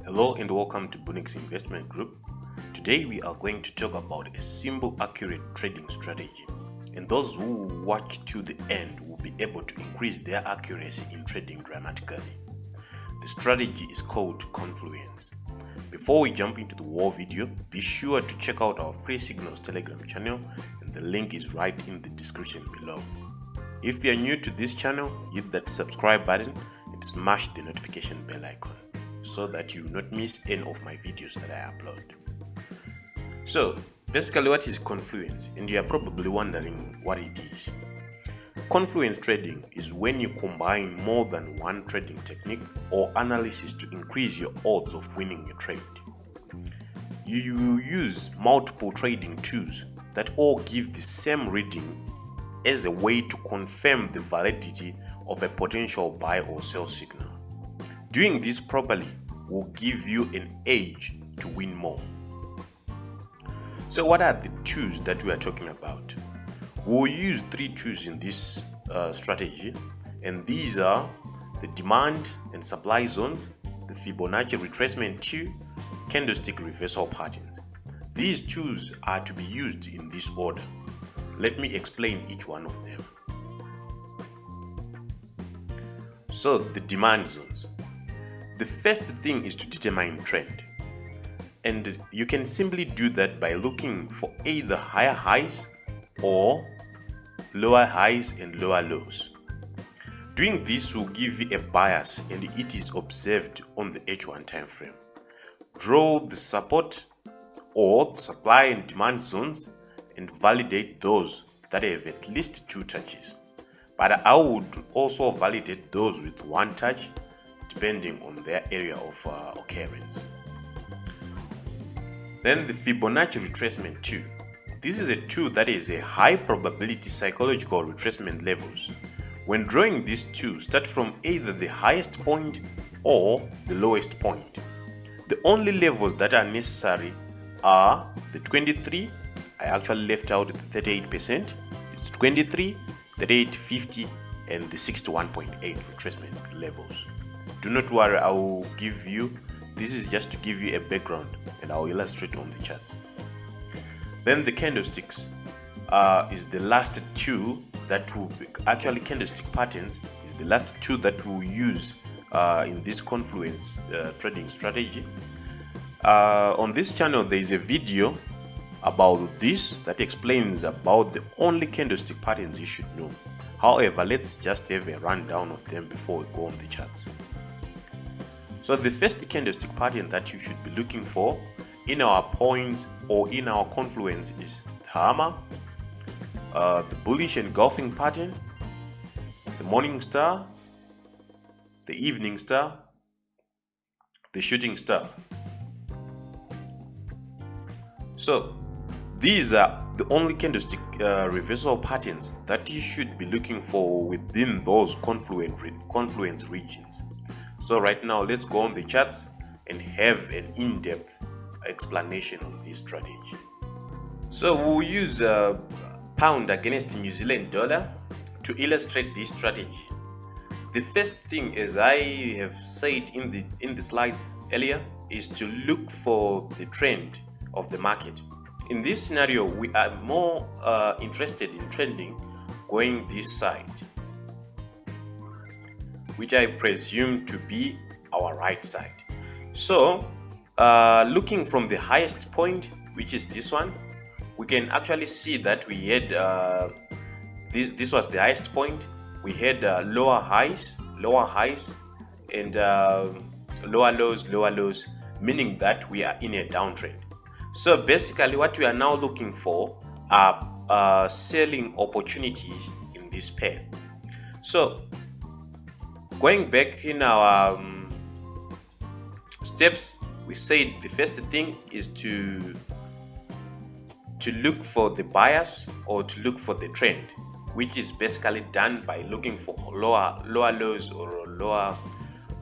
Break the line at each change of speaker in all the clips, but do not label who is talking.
Hello and welcome to Bunnex Investment Group. Today we are going to talk about a simple, accurate trading strategy, and those who watch to the end will be able to increase their accuracy in trading dramatically. The strategy is called Confluence. Before we jump into the whole video, be sure to check out our free signals Telegram channel, and the link is right in the description below. If you are new to this channel, hit that subscribe button and smash the notification bell icon, so that you will not miss any of my videos that I upload. So basically, what is Confluence? And you are probably wondering what it is. Confluence trading is when you combine more than one trading technique or analysis to increase your odds of winning a trade. You will use multiple trading tools that all give the same reading as a way to confirm the validity of a potential buy or sell signal. Doing this properly will give you an edge to win more. So what are the tools that we are talking about? We'll use three tools in this strategy, and these are the demand and supply zones, the Fibonacci retracement tool, candlestick reversal patterns. These tools are to be used in this order. Let me explain each one of them. So the demand zones. The first thing is to determine trend, and you can simply do that by looking for either higher highs or lower highs and lower lows. Doing this will give you a bias, and it is observed on the H1 time frame. Draw the support or the supply and demand zones and validate those that have at least two touches, but I would also validate those with one touch depending on their area of occurrence. Then the Fibonacci retracement tool. This is a tool that is a high probability psychological retracement levels. When drawing this tool, start from either the highest point or the lowest point. The only levels that are necessary are the 23, I actually left out the 38%, it's 23, 38, 50 and the 61.8 retracement levels. Do not worry, I will give you, this is just to give you a background, and I will illustrate on the charts. Then the candlesticks is the last tool that will actually candlestick patterns is the last tool that we'll use in this Confluence trading strategy. On this channel there is a video about this that explains about the only candlestick patterns you should know. However, let's just have a rundown of them before we go on the charts. So the first candlestick pattern that you should be looking for in our points or in our Confluence is the hammer, the bullish engulfing pattern, the morning star, the evening star, the shooting star. So these are the only candlestick reversal patterns that you should be looking for within those Confluence regions. So right now, let's go on the charts and have an in-depth explanation on this strategy. So we'll use pound against New Zealand dollar to illustrate this strategy. The first thing, as I have said in the slides earlier, is to look for the trend of the market. In this scenario, we are more interested in trending going this side, which I presume to be our right side. So looking from the highest point, which is this one, we can actually see that we had this was the highest point. We had lower highs and lower lows, meaning that we are in a downtrend. So basically what we are now looking for are selling opportunities in this pair. So going back in our steps, we said the first thing is to look for the bias or to look for the trend, which is basically done by looking for lower lows or lower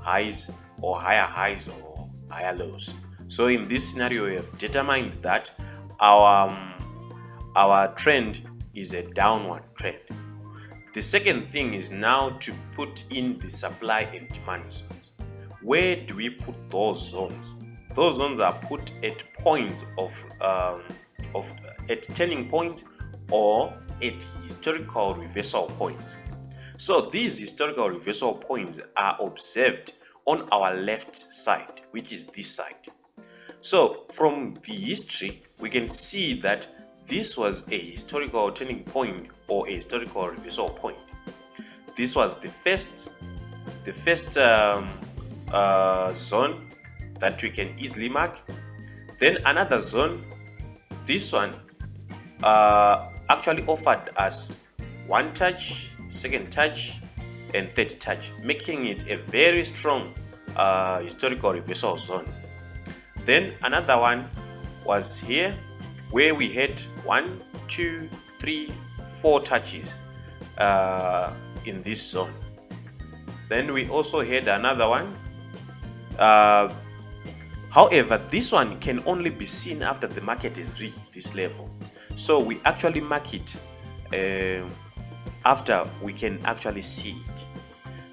highs or higher highs or higher lows. So in this scenario, we have determined that our trend is a downward trend. The second thing is now to put in the supply and demand zones. where do we put those zones? Those zones are put at points at turning points or at historical reversal points. So these historical reversal points are observed on our left side, which is this side. So from the history, we can see that this was a historical turning point or a historical reversal point. This was the first zone that we can easily mark. Then another zone, this one actually offered us one touch, second touch, and third touch, making it a very strong historical reversal zone. Then another one was here, where we had 1, 2, 3, 4 touches in this zone. Then we also had another one. However, this one can only be seen after the market has reached this level. So we actually mark it after we can actually see it.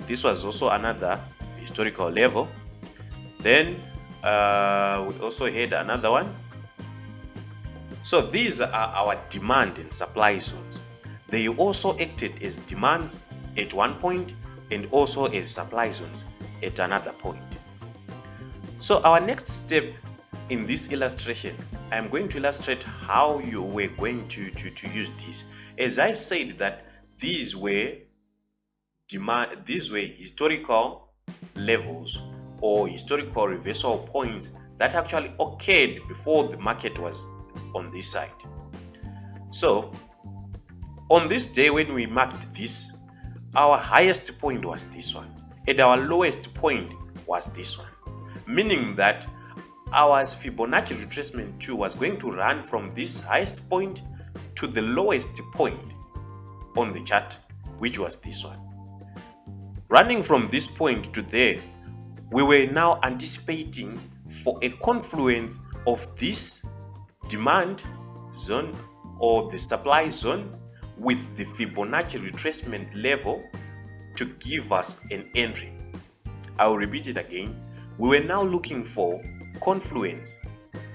This was also another historical level. Then we also had another one. So these are our demand and supply zones. They also acted as demands at one point and also as supply zones at another point. So our next step in this illustration, I'm going to illustrate how you were going to use this. As I said that these were historical levels or historical reversal points that actually occurred before the market was on this side. So on this day when we marked this, our highest point was this one and our lowest point was this one, meaning that our Fibonacci retracement 2 was going to run from this highest point to the lowest point on the chart, which was this one. Running from this point to there, we were now anticipating for a confluence of this demand zone or the supply zone with the Fibonacci retracement level to give us an entry. I will repeat it again. We were now looking for confluence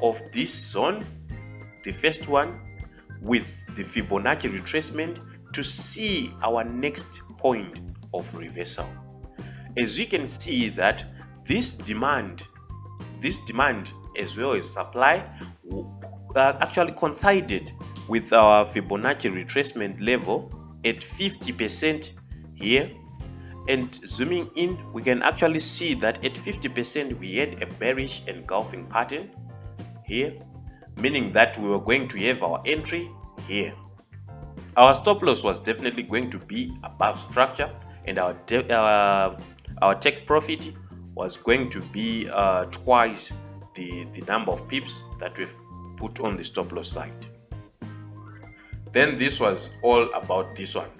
of this zone, the first one, with the Fibonacci retracement to see our next point of reversal. As you can see that this demand as well as supply actually coincided with our Fibonacci retracement level at 50% here. And zooming in, we can actually see that at 50% we had a bearish engulfing pattern here, meaning that we were going to have our entry here. Our stop loss was definitely going to be above structure, and our take profit was going to be twice the number of pips that we've put on the stop loss side. Then this was all about this one.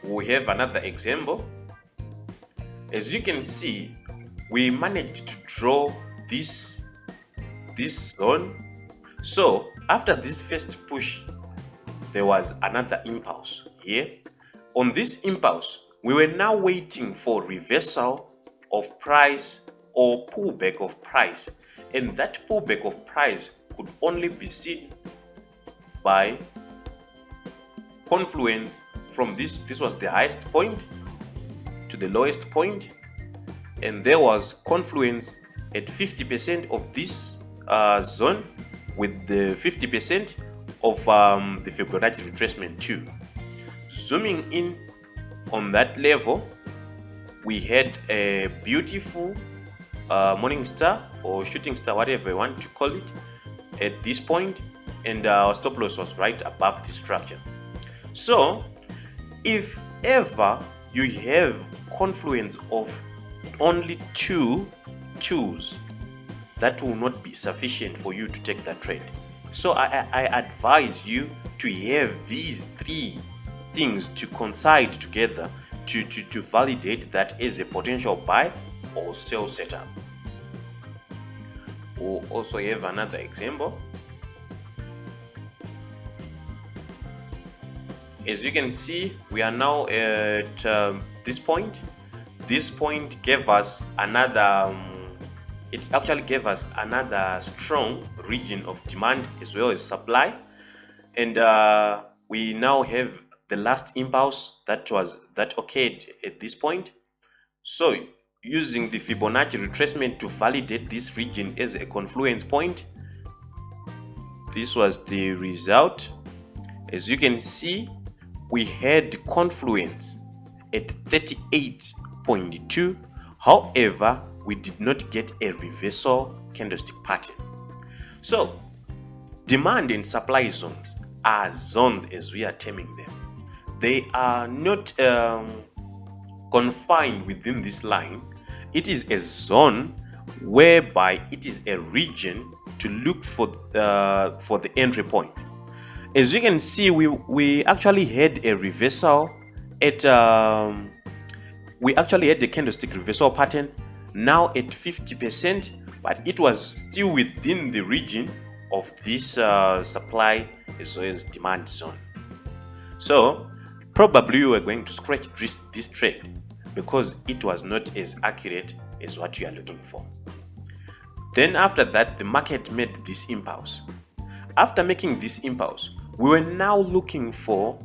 We have another example. As you can see, we managed to draw this zone. So after this first push, there was another impulse here. On this impulse, we were now waiting for reversal of price or pullback of price, and that pullback of price could only be seen by confluence from this was the highest point to the lowest point, and there was confluence at 50% of this zone with the 50% of the Fibonacci retracement 2. Zooming in on that level, we had a beautiful morning star or shooting star, whatever you want to call it, at this point, and our stop loss was right above the structure. So if ever you have confluence of only 2 twos, that will not be sufficient for you to take that trade. So I advise you to have these 3 things to coincide together to validate that as a potential buy or sell setup. We'll also have another example. As you can see, we are now at this point. This point gave us another it actually gave us another strong region of demand as well as supply. And we now have the last impulse that occurred at this point. So using the Fibonacci retracement to validate this region as a confluence point, this was the result. As you can see, we had confluence at 38.2. However, we did not get a reversal candlestick pattern. So demand and supply zones are zones as we are terming them. They are not confined within this line. It is a zone whereby it is a region to look for the entry point. As you can see, we actually had a reversal at we actually had the candlestick reversal pattern now at 50%, but it was still within the region of this supply as well as demand zone. So probably we were going to scratch this trade because it was not as accurate as what you are looking for. Then after that, the market made this impulse. After making this impulse, we were now looking for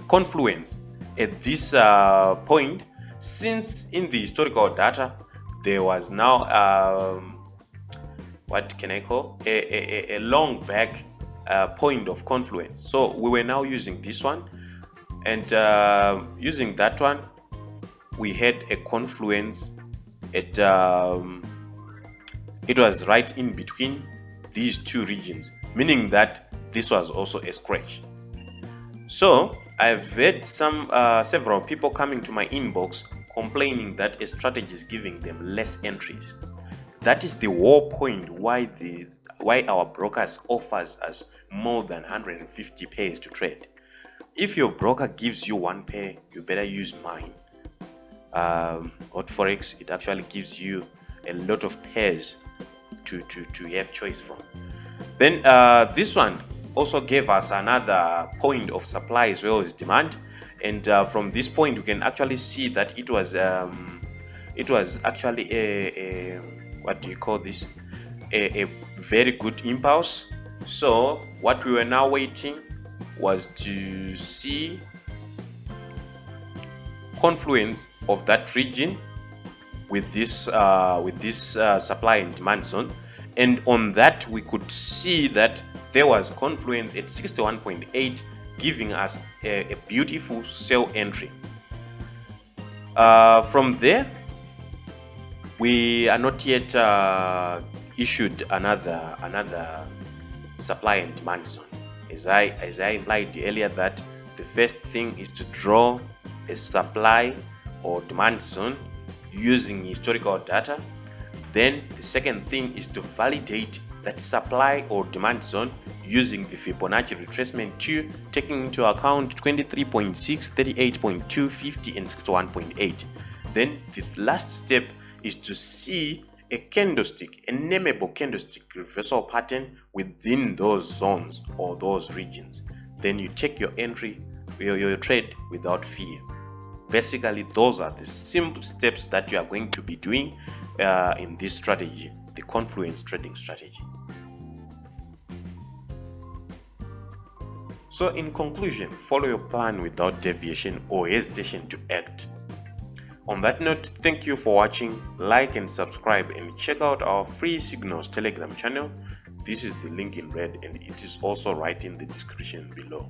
confluence at this point, since in the historical data there was now what can I call a long back point of confluence. So we were now using this one, and using that one we had a confluence at it was right in between these two regions, meaning that this was also a scratch. So I've had several people coming to my inbox complaining that a strategy is giving them less entries. That is the whole point why our brokers offers us more than 150 pairs to trade. If your broker gives you one pair, you better use mine. At Forex, it actually gives you a lot of pairs to have choice from. Then this one also gave us another point of supply as well as demand, and from this point you can actually see that it was actually a what do you call this, a very good impulse. So what we were now waiting was to see confluence of that region with this supply and demand zone, and on that we could see that there was confluence at 61.8, giving us a beautiful sell entry. From there, we are not yet issued another supply and demand zone. As I implied earlier, that the first thing is to draw a supply or demand zone using historical data. Then the second thing is to validate that supply or demand zone using the Fibonacci retracement 2, taking into account 23.6, 38.2, 50 and 61.8. Then the last step is to see a candlestick, a nameable candlestick reversal pattern within those zones or those regions. Then you take your entry, your trade without fear. Basically, those are the simple steps that you are going to be doing in this strategy, the Confluence trading strategy. So in conclusion, follow your plan without deviation or hesitation to act. On that note, thank you for watching. Like and subscribe, and check out our free Signals Telegram channel. This is the link in red, and it is also right in the description below.